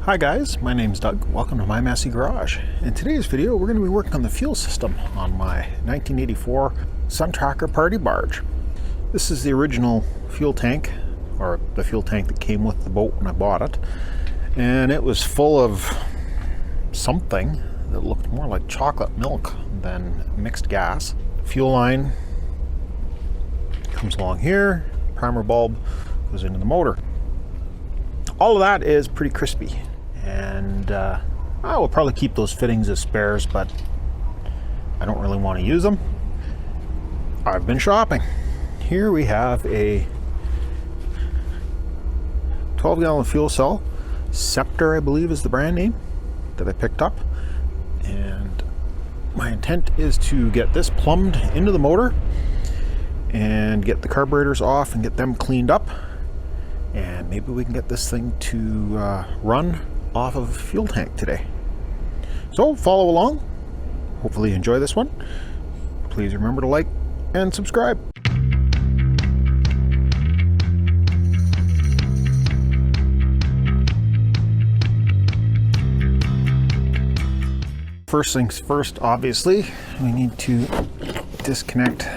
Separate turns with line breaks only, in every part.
Hi guys, my name's Doug. Welcome to My Messy Garage. In today's video, we're going to be working on the fuel system on my 1984 Sun Tracker Party Barge. This is the original fuel tank, or the fuel tank that came with the boat when I bought it. And it was full of something that looked more like chocolate milk than mixed gas. Fuel line comes along here, primer bulb goes into the motor. All of that is pretty crispy. And I will probably keep those fittings as spares, but I don't really want to use them. I've been shopping. Here we have a 12-gallon fuel cell. Scepter, I believe, is the brand name that I picked up. And my intent is to get this plumbed into the motor and get the carburetors off and get them cleaned up. And maybe we can get this thing to run off of a fuel tank today. So follow along. Hopefully you enjoy this one. Please remember to like and subscribe. First things first, obviously, we need to disconnect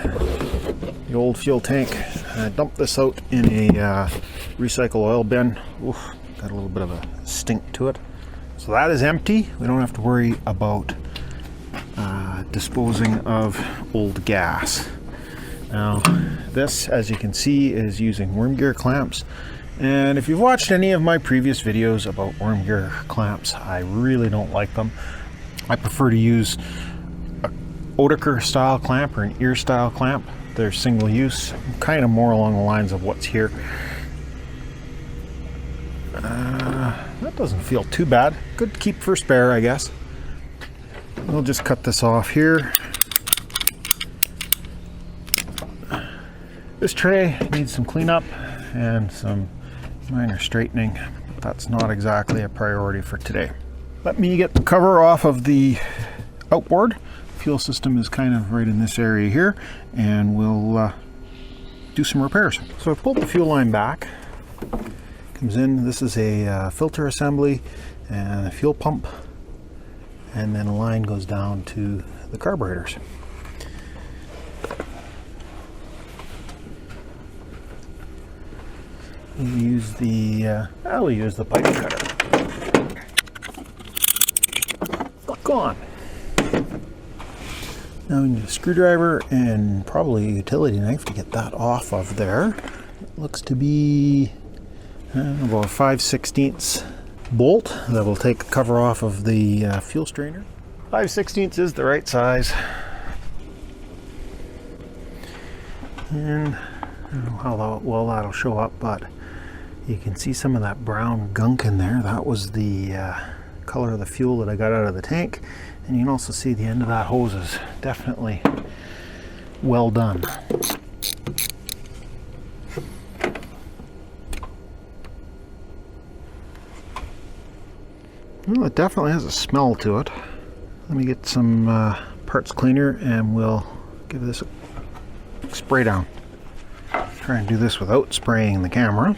the old fuel tank. I dumped this out in a recycle oil bin. Oof, got a little bit of a stink to it. So that is empty. We don't have to worry about disposing of old gas. Now this, as you can see, is using worm gear clamps. And if you've watched any of my previous videos about worm gear clamps, I really don't like them. I prefer to use a Oetiker style clamp or an ear style clamp. They're single use, kind of more along the lines of what's here. That doesn't feel too bad. Good to keep for spare, I guess. We'll just cut this off here. This tray needs some cleanup and some minor straightening, but that's not exactly a priority for today. Let me get the cover off of the outboard. Fuel system is kind of right in this area here, and we'll do some repairs. So I pulled the fuel line back. Comes in, this is a filter assembly and a fuel pump, and then a line goes down to the carburetors. We'll use the pipe cutter. Look on. Now we need a screwdriver and probably a utility knife to get that off of there. It looks to be about a 5/16 bolt that will take the cover off of the fuel strainer. 5/16 is the right size. And I don't know how well that'll show up, but you can see some of that brown gunk in there. That was the color of the fuel that I got out of the tank. And you can also see the end of that hose is definitely well done. Well, it definitely has a smell to it. Let me get some parts cleaner and we'll give this a spray down. Try and do this without spraying the camera.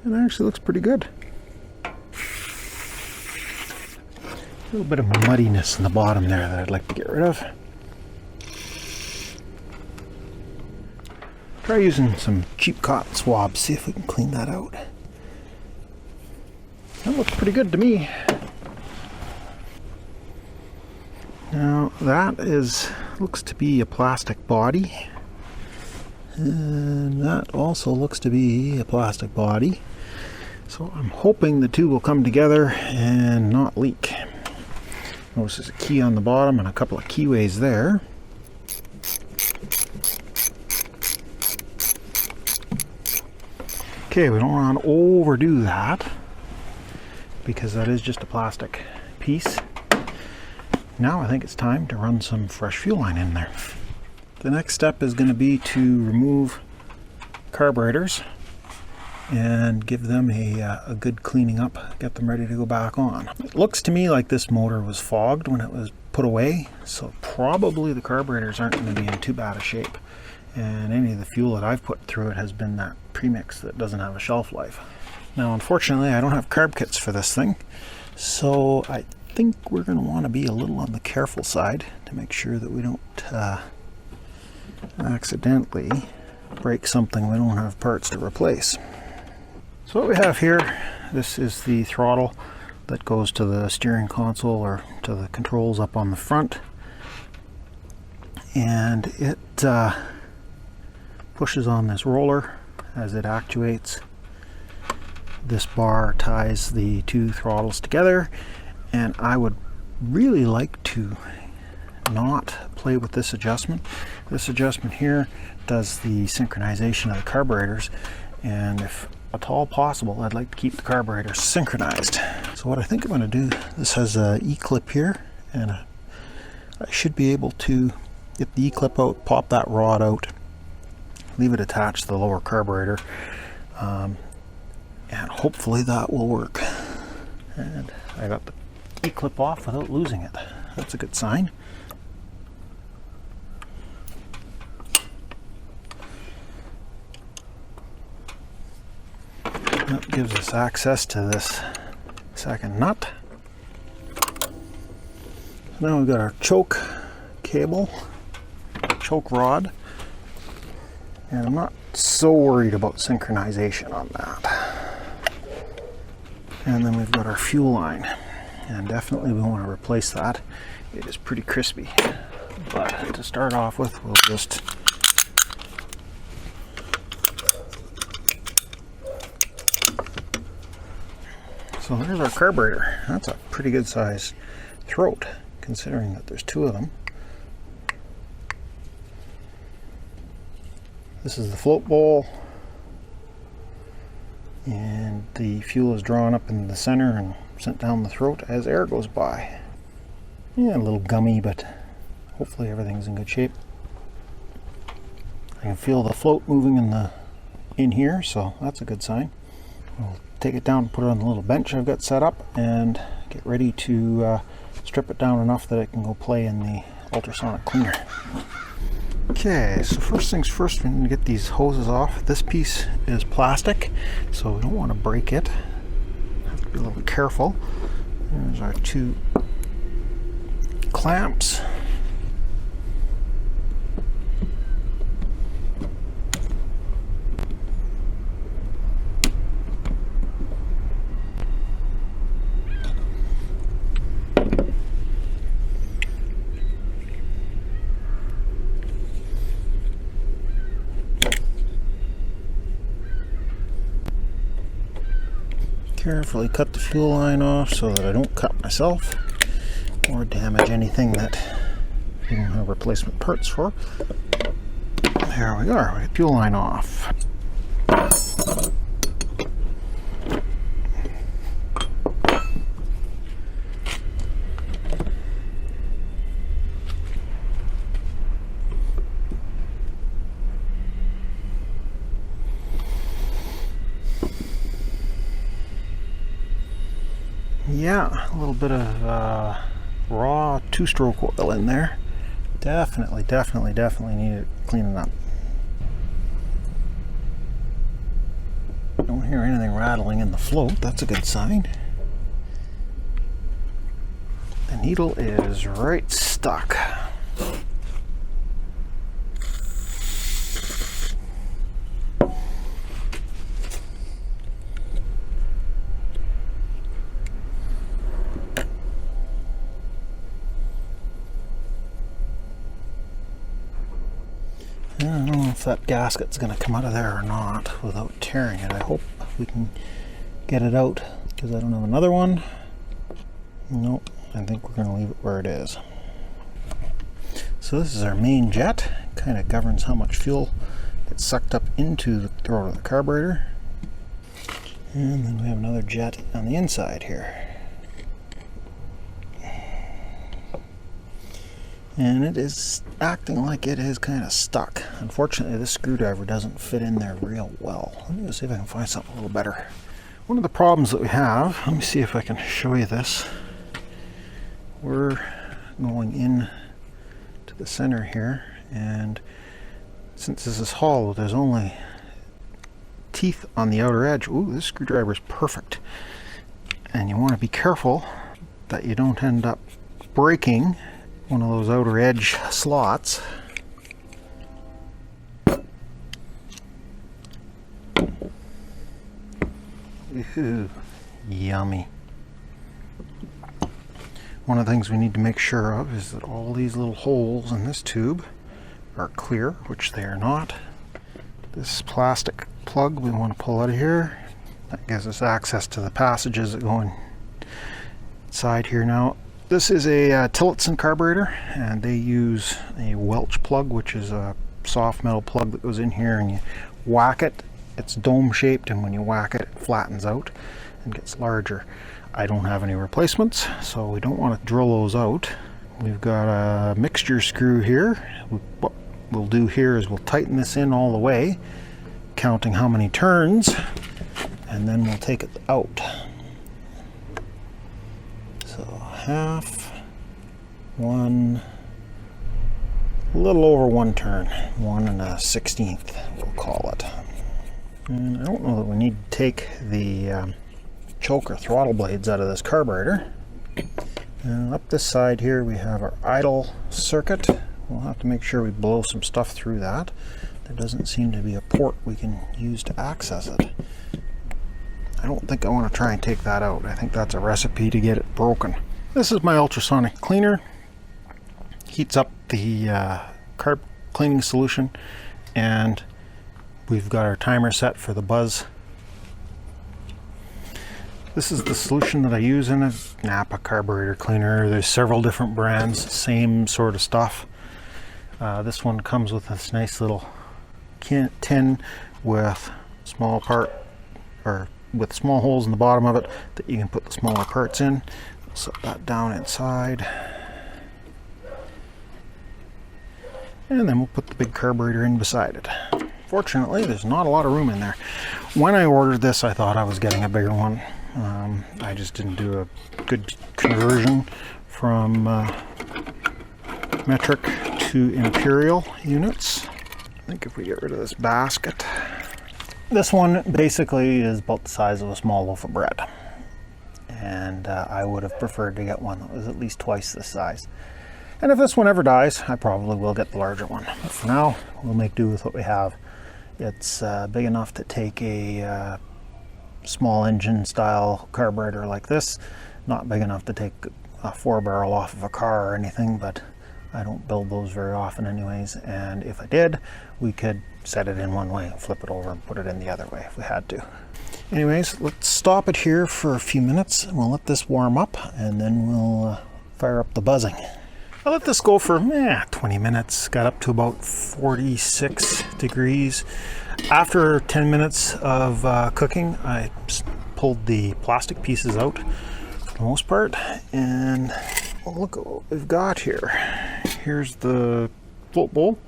It actually looks pretty good. A little bit of muddiness in the bottom there that I'd like to get rid of. Try using some cheap cotton swabs, see if we can clean that out. That looks pretty good to me. Now that looks to be a plastic body. And that also looks to be a plastic body. So I'm hoping the two will come together and not leak. Notice there's a key on the bottom and a couple of keyways there. Okay, we don't want to overdo that because that is just a plastic piece. Now I think it's time to run some fresh fuel line in there. The next step is going to be to remove carburetors and give them a good cleaning up, get them ready to go back on. It looks to me like this motor was fogged when it was put away, so probably the carburetors aren't going to be in too bad a shape. And any of the fuel that I've put through it has been that premix that doesn't have a shelf life. Now unfortunately I don't have carb kits for this thing, so I think we're going to want to be a little on the careful side to make sure that we don't accidentally break something we don't have parts to replace. So what we have here, this is the throttle that goes to the steering console or to the controls up on the front, and it pushes on this roller as it actuates. This bar ties the two throttles together, and I would really like to not play with this adjustment. This adjustment here does the synchronization of the carburetors, and if at all possible I'd like to keep the carburetors synchronized. So what I think I'm going to do, this has a E-clip here, and I should be able to get the E-clip out, pop that rod out, leave it attached to the lower carburetor, and hopefully that will work. And I got the E-clip off without losing it. That's a good sign. That gives us access to this second nut. Now we've got our choke cable, choke rod, and I'm not so worried about synchronization on that. And then we've got our fuel line, and definitely we want to replace that. It is pretty crispy, but to start off with, we'll just so there's our carburetor. That's a pretty good size throat, considering that there's two of them. This is the float bowl, and the fuel is drawn up in the center and sent down the throat as air goes by. Yeah, a little gummy, but hopefully everything's in good shape. I can feel the float moving in here, so that's a good sign. We'll take it down and put it on the little bench I've got set up and get ready to strip it down enough that it can go play in the ultrasonic cleaner. Okay, so first things first, we need to get these hoses off. This piece is plastic, so we don't want to break it. Have to be a little careful. There's our two clamps. Carefully cut the fuel line off so that I don't cut myself or damage anything that we don't have replacement parts for. There we are, we got the fuel line off. Yeah, a little bit of raw two-stroke oil in there. Definitely need it cleaning up. Don't hear anything rattling in the float, that's a good sign. The needle is right stuck. I don't know if that gasket's going to come out of there or not without tearing it. I hope we can get it out because I don't have another one. Nope, I think we're going to leave it where it is. So this is our main jet. Kind of governs how much fuel gets sucked up into the throat of the carburetor. And then we have another jet on the inside here. And it is acting like it is kind of stuck. Unfortunately, this screwdriver doesn't fit in there real well. Let me see if I can find something a little better. One of the problems that we have, let me see if I can show you this. We're going in to the center here, and since this is hollow, there's only teeth on the outer edge. Ooh, this screwdriver is perfect. And you want to be careful that you don't end up breaking one of those outer edge slots. Ooh, yummy. One of the things we need to make sure of is that all these little holes in this tube are clear, which they are not. This plastic plug we want to pull out of here. That gives us access to the passages that go inside here. Now, this is a Tillotson carburetor, and they use a Welch plug, which is a soft metal plug that goes in here, and you whack it. It's dome shaped, and when you whack it, it flattens out and gets larger. I don't have any replacements, so we don't want to drill those out. We've got a mixture screw here. What we'll do here is we'll tighten this in all the way, counting how many turns, and then we'll take it out. So half, one, a little over one turn, 1 1/16, we'll call it. And I don't know that we need to take the choke or throttle blades out of this carburetor. And up this side here we have our idle circuit. We'll have to make sure we blow some stuff through that. There doesn't seem to be a port we can use to access it. I don't think I want to try and take that out. I think that's a recipe to get it broken. This is my ultrasonic cleaner. Heats up the carb cleaning solution, and we've got our timer set for the buzz. This is the solution that I use in a Napa carburetor cleaner. There's several different brands, same sort of stuff. This one comes with this nice little tin with small holes in the bottom of it that you can put the smaller parts in. Set that down inside, and then we'll put the big carburetor in beside it. Fortunately, there's not a lot of room in there. When I ordered this, I thought I was getting a bigger one. I just didn't do a good conversion from metric to imperial units. I think if we get rid of this basket, this one basically is about the size of a small loaf of bread, and I would have preferred to get one that was at least twice this size. And if this one ever dies, I probably will get the larger one, but for now we'll make do with what we have. It's big enough to take a small engine style carburetor like this, not big enough to take a 4-barrel off of a car or anything, but I don't build those very often anyways, and if I did, we could set it in one way, flip it over and put it in the other way if we had to. Anyways, let's stop it here for a few minutes and we'll let this warm up, and then we'll fire up the buzzing. I let this go for 20 minutes, got up to about 46 degrees. After 10 minutes of cooking, I pulled the plastic pieces out for the most part, and look at what we've got here. Here's the float bowl,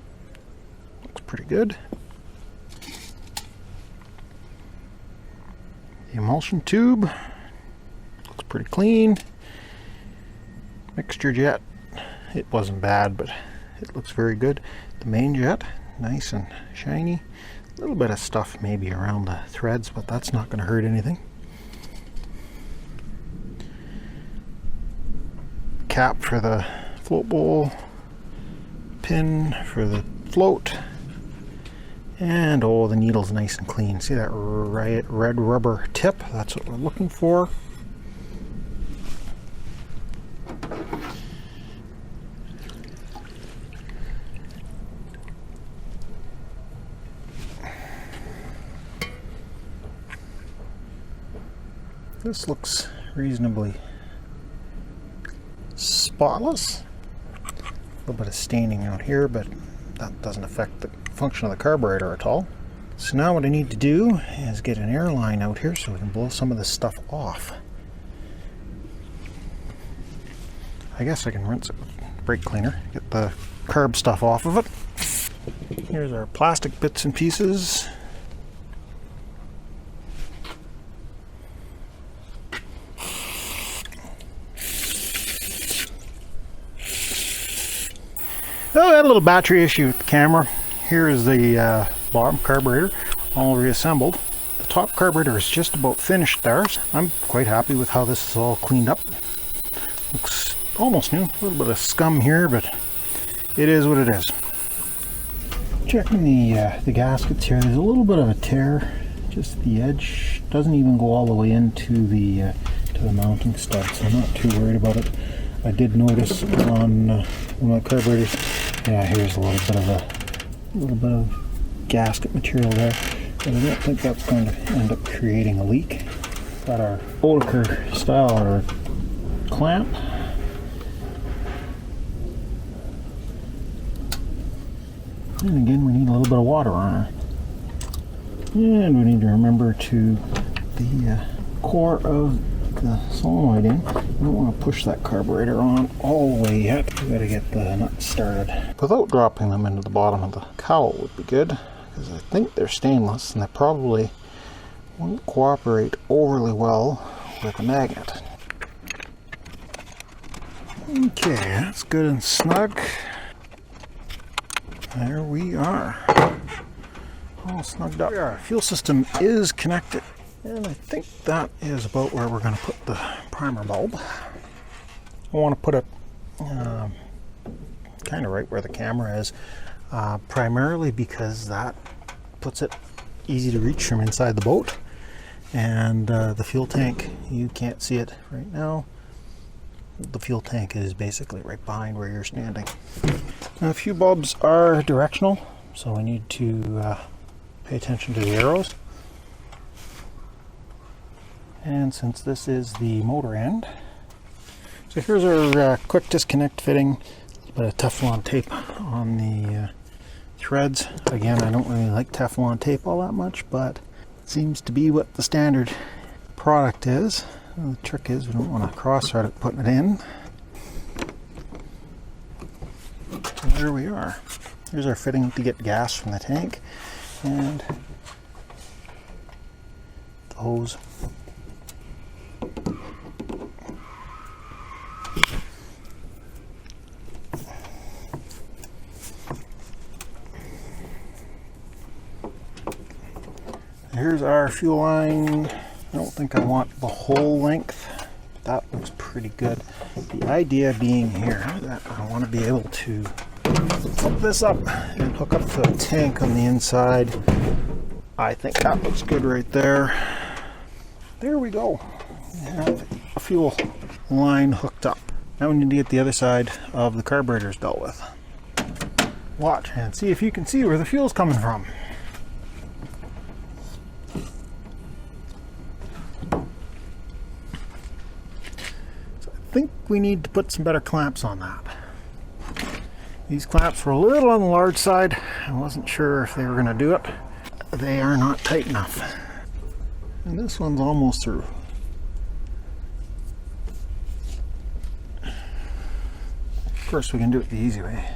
looks pretty good. The emulsion tube, looks pretty clean. Mixture jet, it wasn't bad, but it looks very good. The main jet, nice and shiny. A little bit of stuff maybe around the threads, but that's not going to hurt anything. Cap for the float bowl, pin for the float, and oh, the needle's nice and clean. See that red rubber tip? That's what we're looking for. This looks reasonably spotless. A little bit of staining out here, but that doesn't affect the function of the carburetor at all. So now what I need to do is get an air line out here so we can blow some of this stuff off. I guess I can rinse it with brake cleaner, get the carb stuff off of it. Here's our plastic bits and pieces. Oh, I had a little battery issue with the camera. Here is the bottom carburetor, all reassembled. top carburetor is just about finished there. I'm quite happy with how this is all cleaned up. Looks almost new. A little bit of scum here, but it is what it is. Checking the gaskets here, there's a little bit of a tear. Just the edge doesn't even go all the way into the mounting stud, so I'm not too worried about it. I did notice on one of my carburetors, yeah, here's a little bit of gasket material there, but I don't think that's going to end up creating a leak. Got our Oetiker style or clamp. And again, we need a little bit of water on her. And we need to remember to the core of the solenoid in. We don't want to push that carburetor on all the way yet. We got to get the nuts started. Without dropping them into the bottom of the cowl would be good, because I think they're stainless and they probably won't cooperate overly well with a magnet. Okay, that's good and snug. There we are. All snugged up. Our fuel system is connected, and I think that is about where we're going to put the primer bulb. I want to put it kind of right where the camera is, primarily because that puts it easy to reach from inside the boat. And the fuel tank, you can't see it right now. The fuel tank is basically right behind where you're standing. Now, a few bulbs are directional, so we need to pay attention to the arrows. And since this is the motor end, so here's our quick disconnect fitting. A bit of Teflon tape on the threads. Again, I don't really like Teflon tape all that much, but it seems to be what the standard product is. The trick is we don't want to cross-thread it putting it in. And there we are. Here's our fitting to get gas from the tank, and the hose. Here's our fuel line. I don't think I want the whole length. That looks pretty good. The idea being here that I want to be able to flip this up and hook up to a tank on the inside. I think that looks good right there. There we go. We have a fuel line hooked up. Now we need to get the other side of the carburetors dealt with. Watch and see if you can see where the fuel's coming from. I think we need to put some better clamps on that. These clamps were a little on the large side. I wasn't sure if they were going to do it. They are not tight enough. And this one's almost through. Of course, we can do it the easy way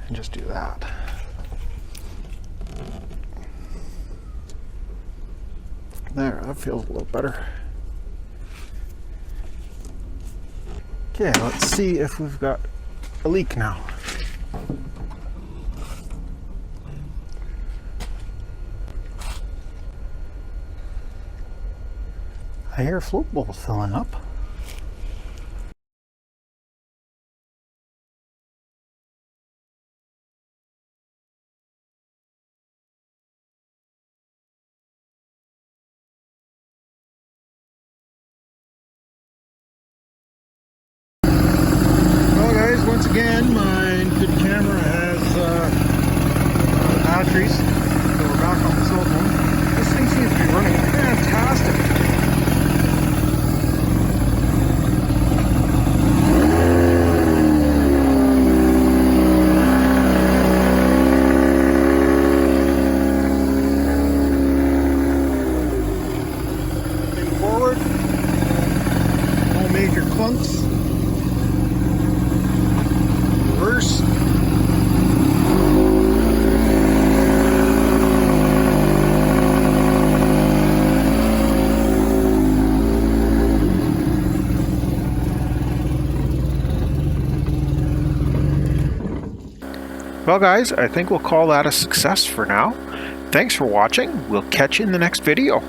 and just do that. There, that feels a little better. Okay, let's see if we've got a leak now. I hear float bubbles filling up. Once again, my good camera has batteries, so we're back on the cell phone. This thing seems to be running fantastic. Moving forward, no major clunks. Reverse. Well guys, I think we'll call that a success for now. Thanks for watching. We'll catch you in the next video.